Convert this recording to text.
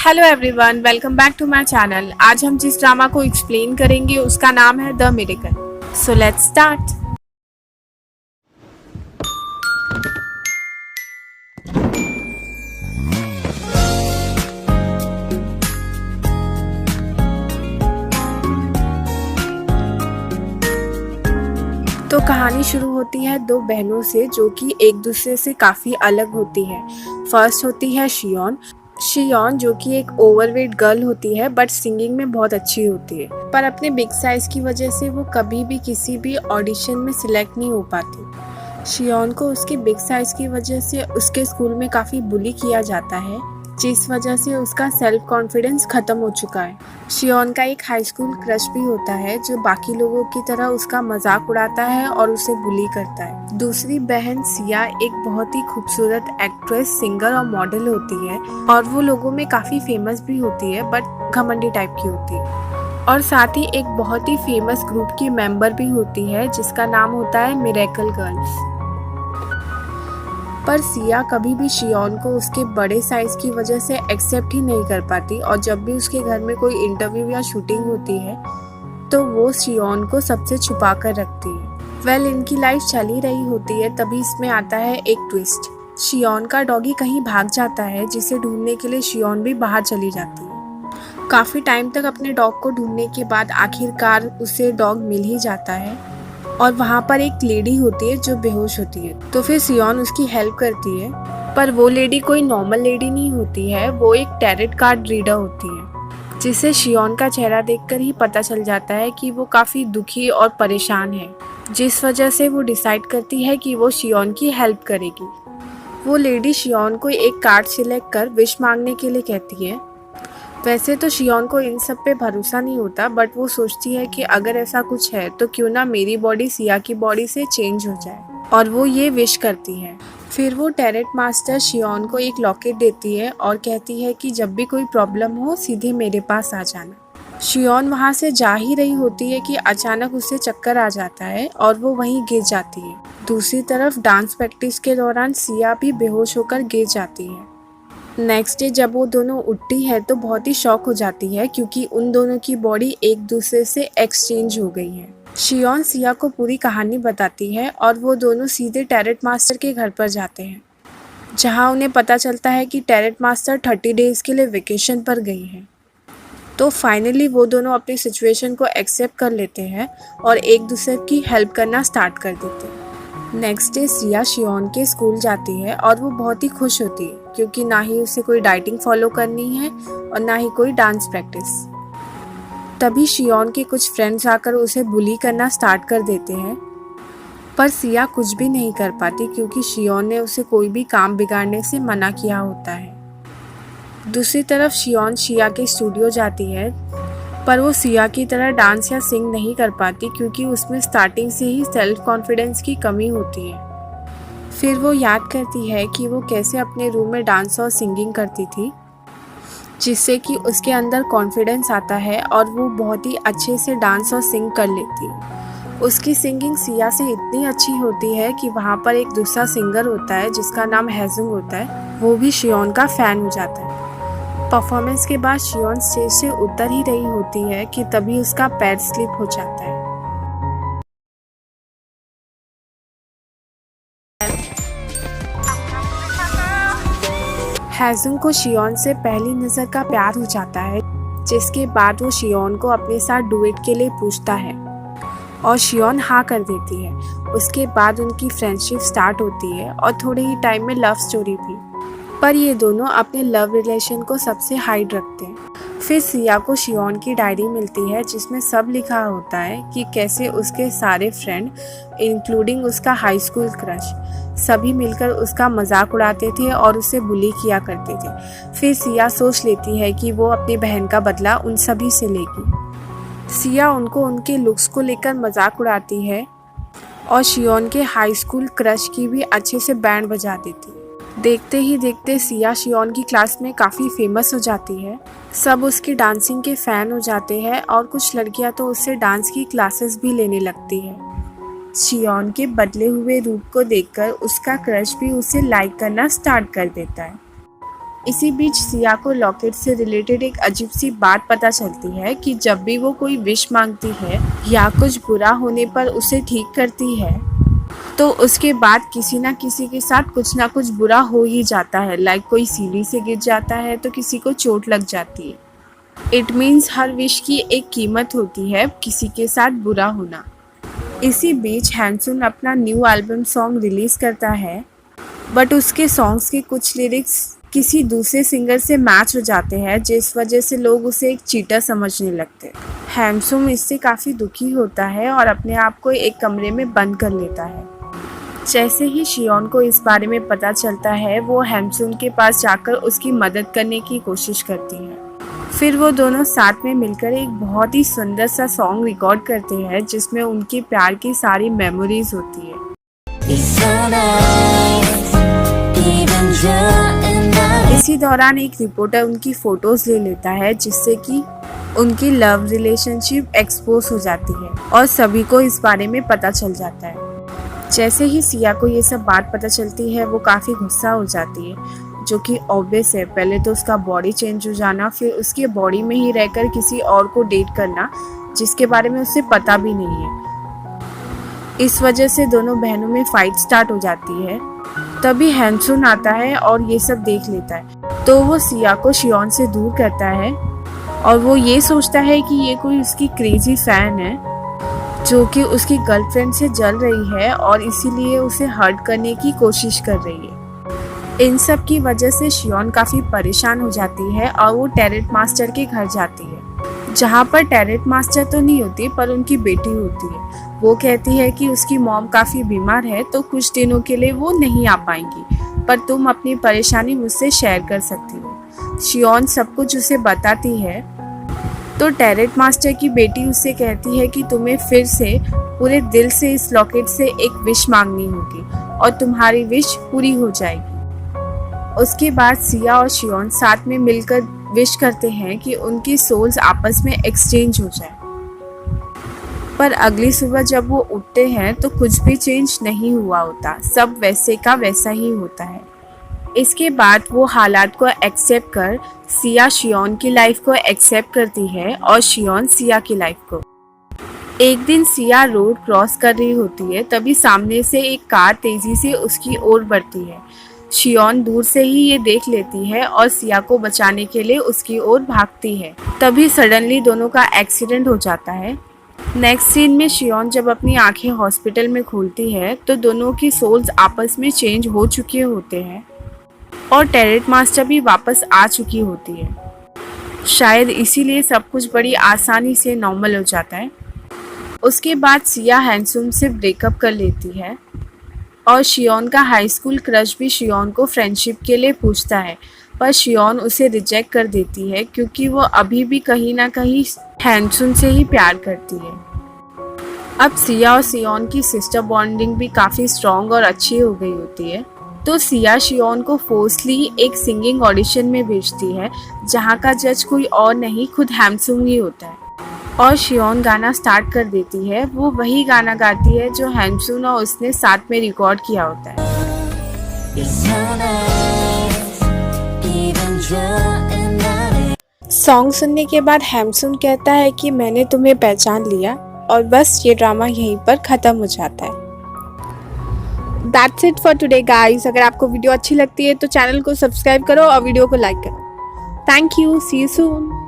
Hello everyone, welcome back to my channel. आज हम जिस ड्रामा को एक्सप्लेन करेंगे उसका नाम है the miracle. So let's start. तो कहानी शुरू होती है दो बहनों से जो कि एक दूसरे से काफ़ी अलग होती है। फर्स्ट होती है शियोन। शियोन जो कि एक ओवरवेट गर्ल होती है बट सिंगिंग में बहुत अच्छी होती है, पर अपने बिग साइज की वजह से वो कभी भी किसी भी ऑडिशन में सिलेक्ट नहीं हो पाती। शियोन को उसके बिग साइज की वजह से उसके स्कूल में काफ़ी बुली किया जाता है, जिस वजह से उसका सेल्फ कॉन्फिडेंस खत्म हो चुका है। शियोन का एक हाई स्कूल क्रश भी होता है जो बाकी लोगों की तरह उसका मजाक उड़ाता है और उसे बुली करता है। दूसरी बहन सिया एक बहुत ही खूबसूरत एक्ट्रेस, सिंगर और मॉडल होती है और वो लोगों में काफी फेमस भी होती है बट घमंडी टाइप की होती है। और साथ ही एक बहुत ही फेमस ग्रुप की मेंबर भी होती है जिसका नाम होता है मिरेकल गर्ल्स। पर सिया कभी भी शियोन को उसके बड़े साइज की वजह से एक्सेप्ट ही नहीं कर पाती और जब भी उसके घर में कोई इंटरव्यू या शूटिंग होती है तो वो शियोन को सबसे छुपा कर रखती है। इनकी लाइफ चली रही होती है, तभी इसमें आता है एक ट्विस्ट। शियोन का डॉगी कहीं भाग जाता है जिसे ढूंढने के लिए शियोन भी बाहर चली जाती है। काफी टाइम तक अपने डॉग को ढूंढने के बाद आखिरकार उसे डॉग मिल ही जाता है और वहाँ पर एक लेडी होती है जो बेहोश होती है। तो फिर शियोन उसकी हेल्प करती है, पर वो लेडी कोई नॉर्मल लेडी नहीं होती है, वो एक टैरेट कार्ड रीडर होती है, जिसे शियोन का चेहरा देखकर ही पता चल जाता है कि वो काफ़ी दुखी और परेशान है, जिस वजह से वो डिसाइड करती है कि वो शियोन की हेल्प करेगी। वो लेडी शियोन को एक कार्ड सिलेक्ट कर विश मांगने के लिए कहती है। वैसे तो शियोन को इन सब पे भरोसा नहीं होता, बट वो सोचती है कि अगर ऐसा कुछ है तो क्यों ना मेरी बॉडी सिया की बॉडी से चेंज हो जाए, और वो ये विश करती है। फिर वो टैरेट मास्टर शियोन को एक लॉकेट देती है और कहती है कि जब भी कोई प्रॉब्लम हो सीधे मेरे पास आ जाना। शियोन वहाँ से जा ही रही होती है कि अचानक उसे चक्कर आ जाता है और वो वहीं गिर जाती है। दूसरी तरफ डांस प्रैक्टिस के दौरान सिया भी बेहोश होकर गिर जाती है। नेक्स्ट डे जब वो दोनों उठती है तो बहुत ही शॉक हो जाती है क्योंकि उन दोनों की बॉडी एक दूसरे से एक्सचेंज हो गई है। शियोन सिया को पूरी कहानी बताती है और वो दोनों सीधे टैरेट मास्टर के घर पर जाते हैं, जहां उन्हें पता चलता है कि टैरेट मास्टर 30 डेज के लिए वेकेशन पर गई है। तो फाइनली वो दोनों अपनी सिचुएशन को एक्सेप्ट कर लेते हैं और एक दूसरे की हेल्प करना स्टार्ट कर देते हैं। नेक्स्ट डे सिया शियोन के स्कूल जाती है और वो बहुत ही खुश होती है क्योंकि ना ही उसे कोई डाइटिंग फॉलो करनी है और ना ही कोई डांस प्रैक्टिस। तभी शियोन के कुछ फ्रेंड्स आकर उसे बुली करना स्टार्ट कर देते हैं, पर सिया कुछ भी नहीं कर पाती क्योंकि शियोन ने उसे कोई भी काम बिगाड़ने से मना किया होता है। दूसरी तरफ शियोन सिया के स्टूडियो जाती है, पर वो सिया की तरह डांस या सिंग नहीं कर पाती क्योंकि उसमें स्टार्टिंग से ही सेल्फ कॉन्फिडेंस की कमी होती है। फिर वो याद करती है कि वो कैसे अपने रूम में डांस और सिंगिंग करती थी, जिससे कि उसके अंदर कॉन्फिडेंस आता है और वो बहुत ही अच्छे से डांस और सिंग कर लेती है। उसकी सिंगिंग सिया से इतनी अच्छी होती है कि वहाँ पर एक दूसरा सिंगर होता है जिसका नाम हैजुंग होता है, वो भी शियोन का फैन हो जाता है। परफॉर्मेंस के बाद शियोन स्टेज से उतर ही रही होती है कि तभी उसका पैर स्लिप हो जाता है। हैजुंग को शियोन से पहली नज़र का प्यार हो जाता है, जिसके बाद वो शियोन को अपने साथ डुएट के लिए पूछता है और शियोन हाँ कर देती है। उसके बाद उनकी फ्रेंडशिप स्टार्ट होती है और थोड़े ही टाइम में लव स्टोरी भी, पर ये दोनों अपने लव रिलेशन को सबसे हाइड रखते हैं। फिर सिया को शियोन की डायरी मिलती है जिसमें सब लिखा होता है कि कैसे उसके सारे फ्रेंड इंक्लूडिंग उसका हाई स्कूल क्रश सभी मिलकर उसका मजाक उड़ाते थे और उसे बुली किया करते थे। फिर सिया सोच लेती है कि वो अपनी बहन का बदला उन सभी से लेगी। सिया उनको उनके लुक्स को लेकर मजाक उड़ाती है और शियोन के हाई स्कूल क्रश की भी अच्छे से बैंड बजा देती है। देखते ही देखते सिया शियोन की क्लास में काफ़ी फेमस हो जाती है। सब उसकी डांसिंग के फ़ैन हो जाते हैं और कुछ लड़कियां तो उससे डांस की क्लासेस भी लेने लगती है। शियोन के बदले हुए रूप को देखकर उसका क्रश भी उसे लाइक करना स्टार्ट कर देता है। इसी बीच सिया को लॉकेट से रिलेटेड एक अजीब सी बात पता चलती है कि जब भी वो कोई विश मांगती है या कुछ बुरा होने पर उसे ठीक करती है तो उसके बाद किसी ना किसी के साथ कुछ ना कुछ बुरा हो ही जाता है। लाइक कोई सीढ़ी से गिर जाता है तो किसी को चोट लग जाती है। इट मीन्स हर विश की एक कीमत होती है, किसी के साथ बुरा होना। इसी बीच हैंसुन अपना न्यू एल्बम सॉन्ग रिलीज़ करता है, बट उसके सॉन्ग्स के कुछ लिरिक्स किसी दूसरे सिंगर से मैच हो जाते हैं, जिस वजह से लोग उसे एक चीटर समझने लगते हैं। हैंसुन इससे काफ़ी दुखी होता है और अपने आप को एक कमरे में बंद कर लेता है। जैसे ही शियोन को इस बारे में पता चलता है, वो हैंसुन के पास जाकर उसकी मदद करने की कोशिश करती है। फिर वो दोनों साथ में मिलकर एक बहुत ही सुंदर सा सॉन्ग रिकॉर्ड करते हैं, जिसमें उनकी प्यार की सारी मेमोरीज होती है। इसी दौरान एक रिपोर्टर उनकी फोटोज ले लेता है, जिससे कि उनकी लव रिलेशनशिप एक्सपोज हो जाती है और सभी को इस बारे में पता चल जाता है। जैसे ही सिया को ये सब बात पता चलती है, वो काफ़ी गुस्सा हो जाती है, जो कि ऑब्वियस है। पहले तो उसका बॉडी चेंज हो जाना, फिर उसके बॉडी में ही रहकर किसी और को डेट करना जिसके बारे में उसे पता भी नहीं है। इस वजह से दोनों बहनों में फाइट स्टार्ट हो जाती है। तभी हैंसुन आता है और ये सब देख लेता है, तो वो सिया को शियोन से दूर करता है और वो ये सोचता है कि ये कोई उसकी क्रेजी फैन है जो कि उसकी गर्लफ्रेंड से जल रही है और इसीलिए उसे हर्ट करने की कोशिश कर रही है। इन सब की वजह से शियोन काफ़ी परेशान हो जाती है और वो टैरेट मास्टर के घर जाती है, जहाँ पर टैरेट मास्टर तो नहीं होती पर उनकी बेटी होती है। वो कहती है कि उसकी मॉम काफ़ी बीमार है तो कुछ दिनों के लिए वो नहीं आ पाएंगी, पर तुम अपनी परेशानी मुझसे शेयर कर सकती हो। शियोन सब कुछ उसे बताती है, तो टैरेट मास्टर की बेटी उससे कहती है कि तुम्हें फिर से पूरे दिल से इस लॉकेट से एक विश मांगनी होगी और तुम्हारी विश पूरी हो जाएगी। उसके बाद सिया और शियोन साथ में मिलकर विश करते हैं कि उनकी सोल्स आपस में एक्सचेंज हो जाए। पर अगली सुबह जब वो उठते हैं तो कुछ भी चेंज नहीं हुआ होता, सब वैसे का वैसा ही होता है। इसके बाद वो हालात को एक्सेप्ट कर सिया शियोन की लाइफ को एक्सेप्ट करती है और शियोन सिया की लाइफ को। एक दिन सिया रोड क्रॉस कर रही होती है, तभी सामने से एक कार तेजी से उसकी ओर बढ़ती है। शियोन दूर से ही ये देख लेती है और सिया को बचाने के लिए उसकी ओर भागती है। तभी सडनली दोनों का एक्सीडेंट हो जाता है। नेक्स्ट सीन में शियोन जब अपनी आंखें हॉस्पिटल में खोलती है तो दोनों की सोल्स आपस में चेंज हो चुके होते हैं और टैरेट मास्टर भी वापस आ चुकी होती है। शायद इसीलिए सब कुछ बड़ी आसानी से नॉर्मल हो जाता है। उसके बाद सिया हैंसुन से ब्रेकअप कर लेती है और शियोन का हाई स्कूल क्रश भी शियोन को फ्रेंडशिप के लिए पूछता है, पर शियोन उसे रिजेक्ट कर देती है क्योंकि वो अभी भी कहीं ना कहीं हैंसुन से ही प्यार करती है। अब सिया और शियोन की सिस्टर बॉन्डिंग भी काफ़ी स्ट्रॉन्ग और अच्छी हो गई होती है, तो सिया शियोन को फोर्सली एक सिंगिंग ऑडिशन में भेजती है, जहाँ का जज कोई और नहीं खुद हैंसुन ही होता है। और शियोन गाना स्टार्ट कर देती है। वो वही गाना गाती है जो हैंसुन और उसने साथ में रिकॉर्ड किया होता है। सॉन्ग सुनने के बाद हैंसुन कहता है कि मैंने तुम्हें पहचान लिया, और बस ये ड्रामा यहीं पर ख़त्म हो जाता है। That's it for today guys। अगर आपको वीडियो अच्छी लगती है तो चैनल को सब्सक्राइब करो और वीडियो को लाइक करो। Thank you, see you soon।